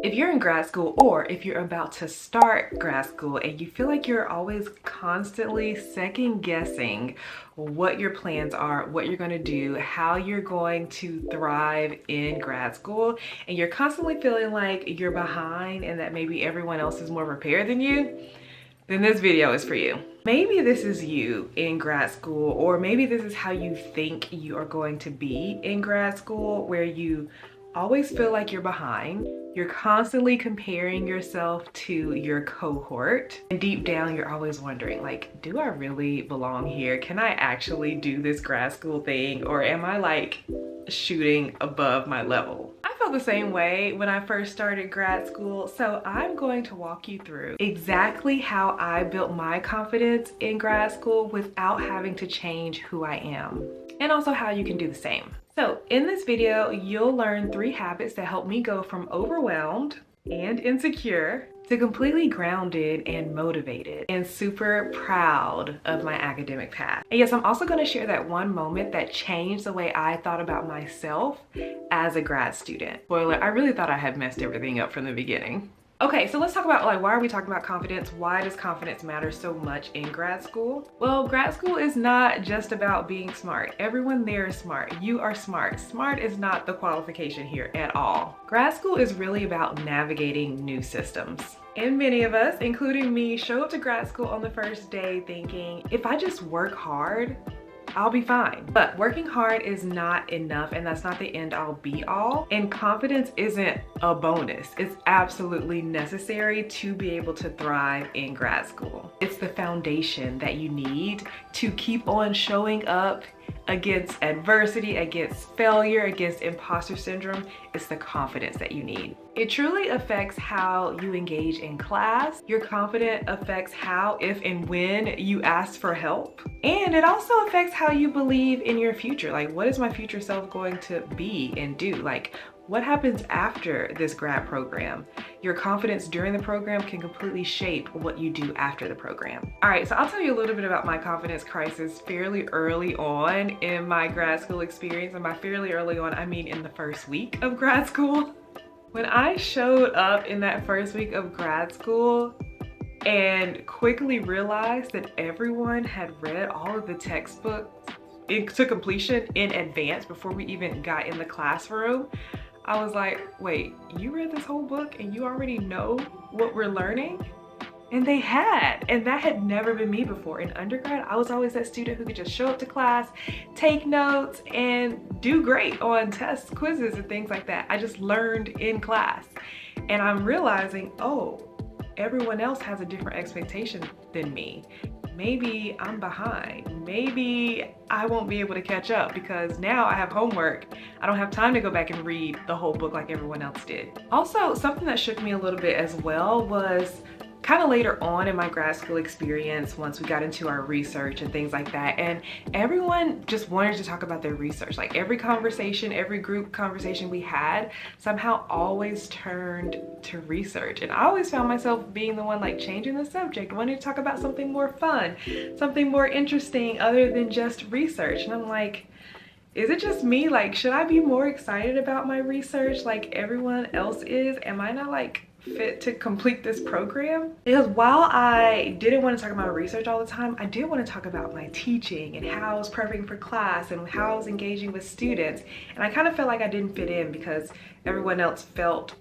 If you're in grad school or if you're about to start grad school and you feel like you're always constantly second guessing what your plans are, what you're going to do, how you're going to thrive in grad school, and you're constantly feeling like you're behind and that maybe everyone else is more prepared than you, then this video is for you. Maybe this is you in grad school, or maybe this is how you think you are going to be in grad school, where you always feel like you're behind. You're constantly comparing yourself to your cohort. And deep down, you're always wondering, like, do I really belong here? Can I actually do this grad school thing? Or am I like shooting above my level? I felt the same way when I first started grad school. So I'm going to walk you through exactly how I built my confidence in grad school without having to change who I am. And also how you can do the same. So in this video, you'll learn 3 habits that help me go from overwhelmed and insecure to completely grounded and motivated and super proud of my academic path. And yes, I'm also going to share that one moment that changed the way I thought about myself as a grad student. Spoiler, I really thought I had messed everything up from the beginning. Okay, so let's talk about like, why are we talking about confidence? Why does confidence matter so much in grad school? Well, grad school is not just about being smart. Everyone there is smart. You are smart. Smart is not the qualification here at all. Grad school is really about navigating new systems. And many of us, including me, show up to grad school on the first day thinking, if I just work hard, I'll be fine. But working hard is not enough, and that's not the end all be all. And confidence isn't a bonus. It's absolutely necessary to be able to thrive in grad school. It's the foundation that you need to keep on showing up against adversity, against failure, against imposter syndrome. It's the confidence that you need. It truly affects how you engage in class. Your confidence affects how, if, and when you ask for help. And it also affects how you believe in your future. Like, what is my future self going to be and do? Like, what happens after this grad program? Your confidence during the program can completely shape what you do after the program. All right, so I'll tell you a little bit about my confidence crisis fairly early on in my grad school experience. And by fairly early on, I mean in the first week of grad school. When I showed up in that first week of grad school and quickly realized that everyone had read all of the textbooks to completion in advance before we even got in the classroom, I was like, wait, you read this whole book and you already know what we're learning? And they had, and that had never been me before. In undergrad, I was always that student who could just show up to class, take notes, and do great on tests, quizzes, and things like that. I just learned in class. And I'm realizing, oh, everyone else has a different expectation than me. Maybe I'm behind. Maybe I won't be able to catch up because now I have homework. I don't have time to go back and read the whole book like everyone else did. Also, something that shook me a little bit as well was kind of later on in my grad school experience, once we got into our research and things like that, and everyone just wanted to talk about their research. Like every conversation, every group conversation we had somehow always turned to research. And I always found myself being the one like changing the subject, wanting to talk about something more fun, something more interesting other than just research. And I'm like, is it just me? Like, should I be more excited about my research like everyone else is? Am I not like fit to complete this program? Because while I didn't want to talk about research all the time, I did want to talk about my teaching and how I was prepping for class and how I was engaging with students. And I kind of felt like I didn't fit in because everyone else felt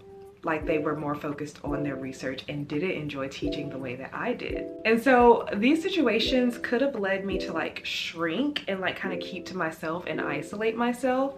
like they were more focused on their research and didn't enjoy teaching the way that I did. And so these situations could have led me to like shrink and like kind of keep to myself and isolate myself.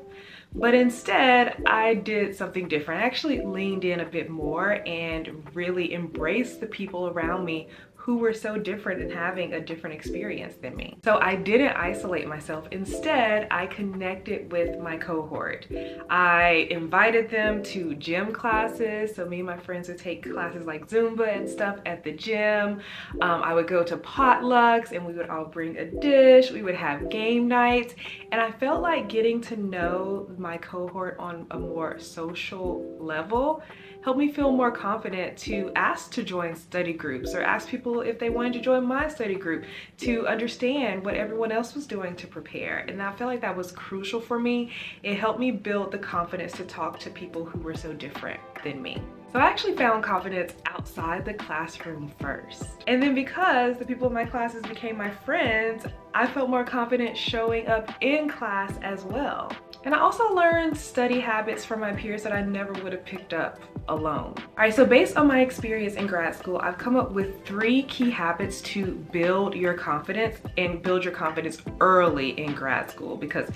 But instead, I did something different. I actually leaned in a bit more and really embraced the people around me who were so different and having a different experience than me. So I didn't isolate myself. Instead, I connected with my cohort. I invited them to gym classes. So me and my friends would take classes like Zumba and stuff at the gym. I would go to potlucks and we would all bring a dish. We would have game nights. And I felt like getting to know my cohort on a more social level helped me feel more confident to ask to join study groups or ask people if they wanted to join my study group, to understand what everyone else was doing to prepare. And I felt like that was crucial for me. It helped me build the confidence to talk to people who were so different than me. So I actually found confidence outside the classroom first. And then because the people in my classes became my friends, I felt more confident showing up in class as well. And I also learned study habits from my peers that I never would have picked up alone. All right, so based on my experience in grad school, I've come up with 3 key habits to build your confidence and build your confidence early in grad school, because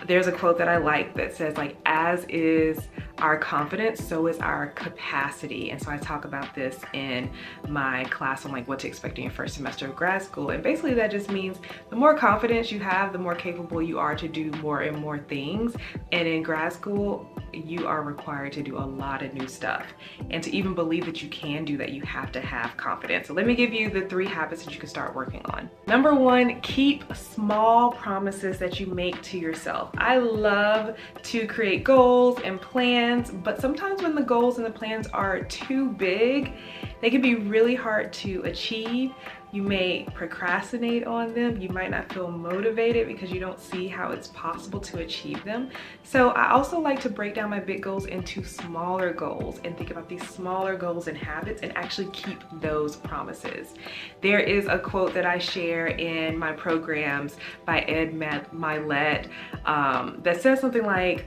there's a quote that I like that says, like, as is our confidence, so is our capacity. And so I talk about this in my class on like what to expect in your first semester of grad school. And basically that just means the more confidence you have, the more capable you are to do more and more things. And in grad school, you are required to do a lot of new stuff. And to even believe that you can do that, you have to have confidence. So let me give you the 3 habits that you can start working on. Number 1, keep small promises that you make to yourself. I love to create goals and plans, but sometimes when the goals and the plans are too big, they can be really hard to achieve. You may procrastinate on them. You might not feel motivated because you don't see how it's possible to achieve them. So I also like to break down my big goals into smaller goals and think about these smaller goals and habits and actually keep those promises. There is a quote that I share in my programs by Ed Milet that says something like,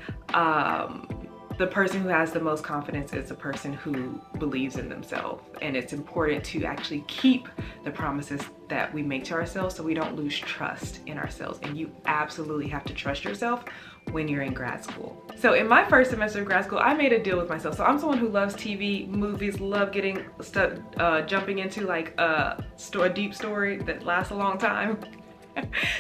the person who has the most confidence is the person who believes in themselves. And it's important to actually keep the promises that we make to ourselves so we don't lose trust in ourselves. And you absolutely have to trust yourself when you're in grad school. So in my first semester of grad school, I made a deal with myself. So I'm someone who loves TV, movies, love getting stuck, jumping into like a deep story that lasts a long time.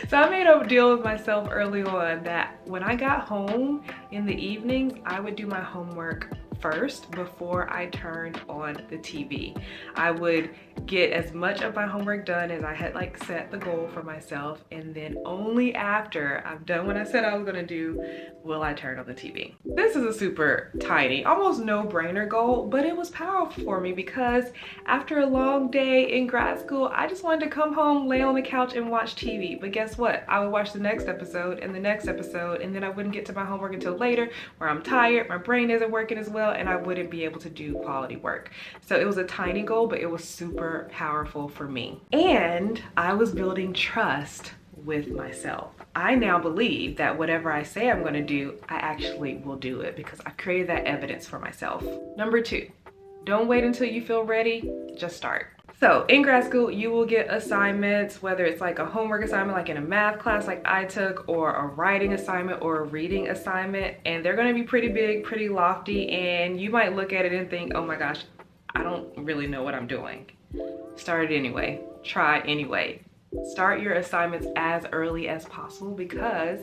So I made a deal with myself early on that when I got home in the evenings, I would do my homework first before I turned on the TV. I would get as much of my homework done as I had like set the goal for myself, and then only after I've done what I said I was gonna do will I turn on the TV. This is a super tiny, almost no-brainer goal, but it was powerful for me because after a long day in grad school, I just wanted to come home, lay on the couch and watch TV. But guess what? I would watch the next episode and the next episode, and then I wouldn't get to my homework until later, where I'm tired, my brain isn't working as well, and I wouldn't be able to do quality work. So it was a tiny goal, but it was super powerful for me. And I was building trust with myself. I now believe that whatever I say I'm gonna do, I actually will do it because I've created that evidence for myself. Number 2, don't wait until you feel ready, just start. So in grad school, you will get assignments, whether it's like a homework assignment, like in a math class like I took, or a writing assignment or a reading assignment, and they're gonna be pretty big, pretty lofty, and you might look at it and think, oh my gosh, I don't really know what I'm doing. Start it anyway, try anyway. Start your assignments as early as possible, because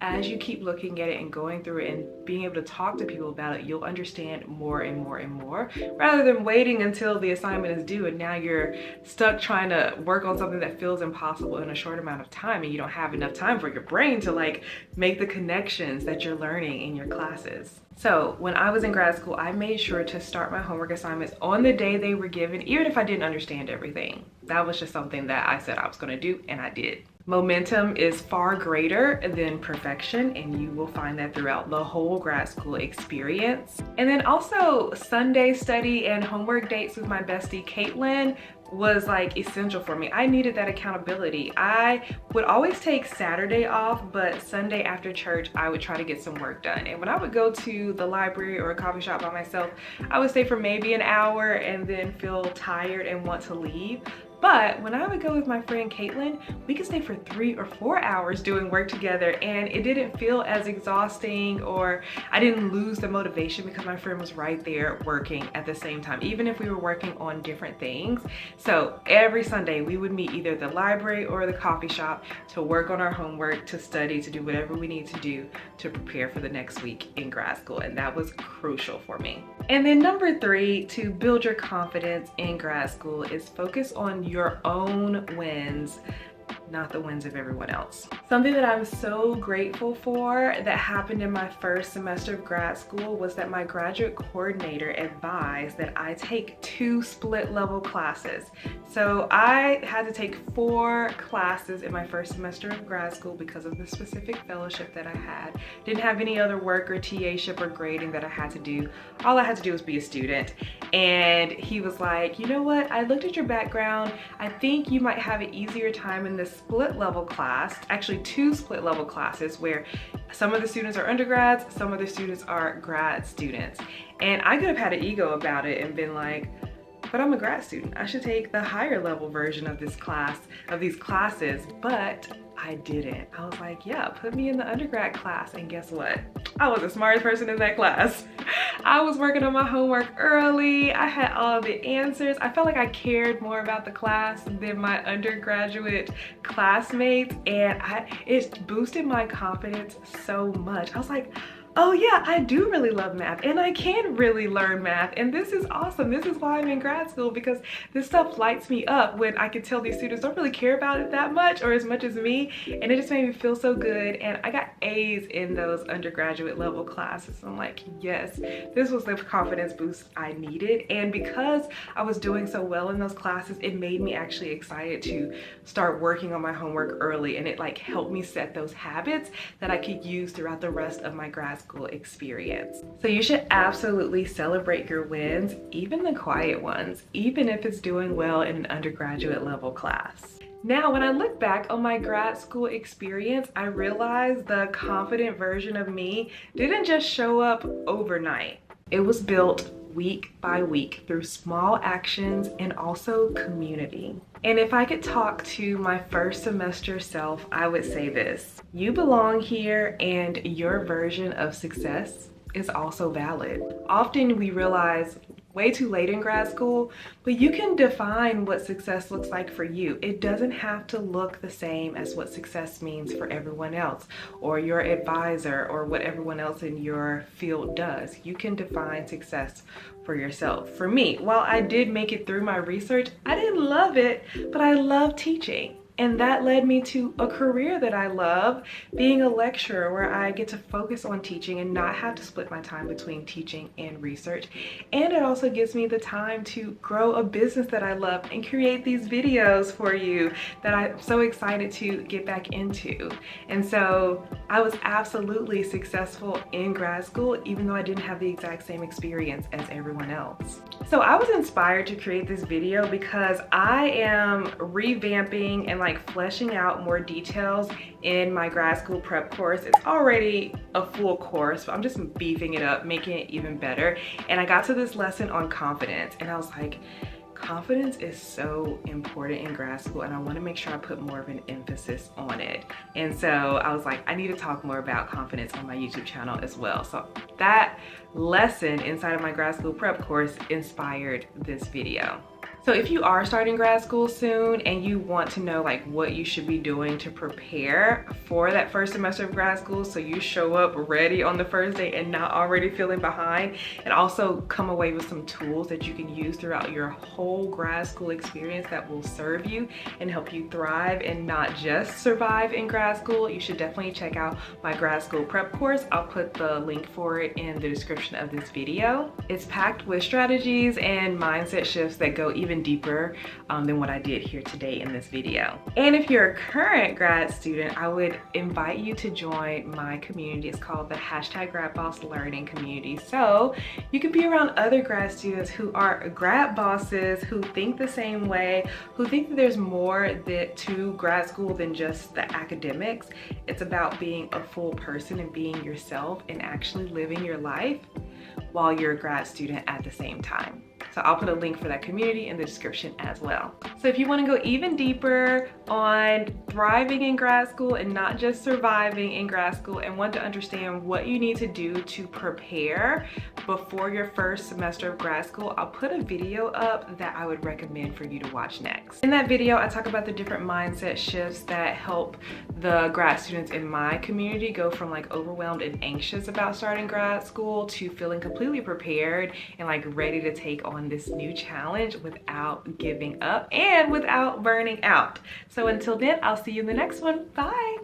as you keep looking at it and going through it and being able to talk to people about it, you'll understand more and more and more, rather than waiting until the assignment is due and now you're stuck trying to work on something that feels impossible in a short amount of time, and you don't have enough time for your brain to like make the connections that you're learning in your classes. So when I was in grad school, I made sure to start my homework assignments on the day they were given, even if I didn't understand everything. That was just something that I said I was gonna do, and I did. Momentum is far greater than perfection, and you will find that throughout the whole grad school experience. And then also Sunday study and homework dates with my bestie Caitlin was like essential for me. I needed that accountability. I would always take Saturday off, but Sunday after church, I would try to get some work done. And when I would go to the library or a coffee shop by myself, I would stay for maybe an hour and then feel tired and want to leave. But when I would go with my friend Caitlin, we could stay for 3 or 4 hours doing work together, and it didn't feel as exhausting, or I didn't lose the motivation because my friend was right there working at the same time, even if we were working on different things. So every Sunday we would meet either at the library or the coffee shop to work on our homework, to study, to do whatever we need to do to prepare for the next week in grad school. And that was crucial for me. And then number 3, to build your confidence in grad school, is focus on your own wins not the wins of everyone else. Something that I'm so grateful for that happened in my first semester of grad school was that my graduate coordinator advised that I take 2 split level classes. So I had to take 4 classes in my first semester of grad school because of the specific fellowship that I had. Didn't have any other work or TA-ship or grading that I had to do. All I had to do was be a student. And he was like, you know what? I looked at your background. I think you might have an easier time in this split level class, actually 2 split level classes where some of the students are undergrads, some of the students are grad students. And I could have had an ego about it and been like, but I'm a grad student. I should take the higher level version of this class, of these classes, but I didn't. I was like, yeah, put me in the undergrad class. And guess what? I was the smartest person in that class. I was working on my homework early. I had all the answers. I felt like I cared more about the class than my undergraduate classmates. And it boosted my confidence so much. I was like, oh yeah, I do really love math and I can really learn math, and this is awesome. This is why I'm in grad school, because this stuff lights me up when I can tell these students don't really care about it that much or as much as me, and it just made me feel so good. And I got A's in those undergraduate level classes. I'm like, yes, this was the confidence boost I needed. And because I was doing so well in those classes, it made me actually excited to start working on my homework early, and it like helped me set those habits that I could use throughout the rest of my grad school experience. So you should absolutely celebrate your wins, even the quiet ones, even if it's doing well in an undergraduate level class. Now, when I look back on my grad school experience, I realized the confident version of me didn't just show up overnight. It was built week by week through small actions and also community. And if I could talk to my first semester self, I would say this: you belong here, and your version of success is also valid. Often we realize way too late in grad school, but you can define what success looks like for you. It doesn't have to look the same as what success means for everyone else, or your advisor, or what everyone else in your field does. You can define success for yourself. For me, while I did make it through my research, I didn't love it, but I love teaching. And that led me to a career that I love, being a lecturer, where I get to focus on teaching and not have to split my time between teaching and research. And it also gives me the time to grow a business that I love and create these videos for you that I'm so excited to get back into. And so I was absolutely successful in grad school, even though I didn't have the exact same experience as everyone else. So I was inspired to create this video because I am revamping and fleshing out more details in my grad school prep course. It's already a full course, but I'm just beefing it up, making it even better. And I got to this lesson on confidence, and I was like, confidence is so important in grad school, and I want to make sure I put more of an emphasis on it. And so I was like, I need to talk more about confidence on my YouTube channel as well. So that lesson inside of my grad school prep course inspired this video. So if you are starting grad school soon and you want to know what you should be doing to prepare for that first semester of grad school, so you show up ready on the first day and not already feeling behind, and also come away with some tools that you can use throughout your whole grad school experience that will serve you and help you thrive and not just survive in grad school, you should definitely check out my grad school prep course. I'll put the link for it in the description of this video. It's packed with strategies and mindset shifts that go even deeper than what I did here today in this video. And if you're a current grad student, I would invite you to join my community. It's called the #GradBoss Learning Community. So you can be around other grad students who are grad bosses, who think the same way, who think that there's more to grad school than just the academics. It's about being a full person and being yourself and actually living your life while you're a grad student at the same time. So I'll put a link for that community in the description as well. So if you want to go even deeper on thriving in grad school and not just surviving in grad school, and want to understand what you need to do to prepare before your first semester of grad school, I'll put a video up that I would recommend for you to watch next. In that video, I talk about the different mindset shifts that help the grad students in my community go from overwhelmed and anxious about starting grad school to feeling completely prepared and ready to take on this new challenge without giving up and without burning out. So until then, I'll see you in the next one. Bye.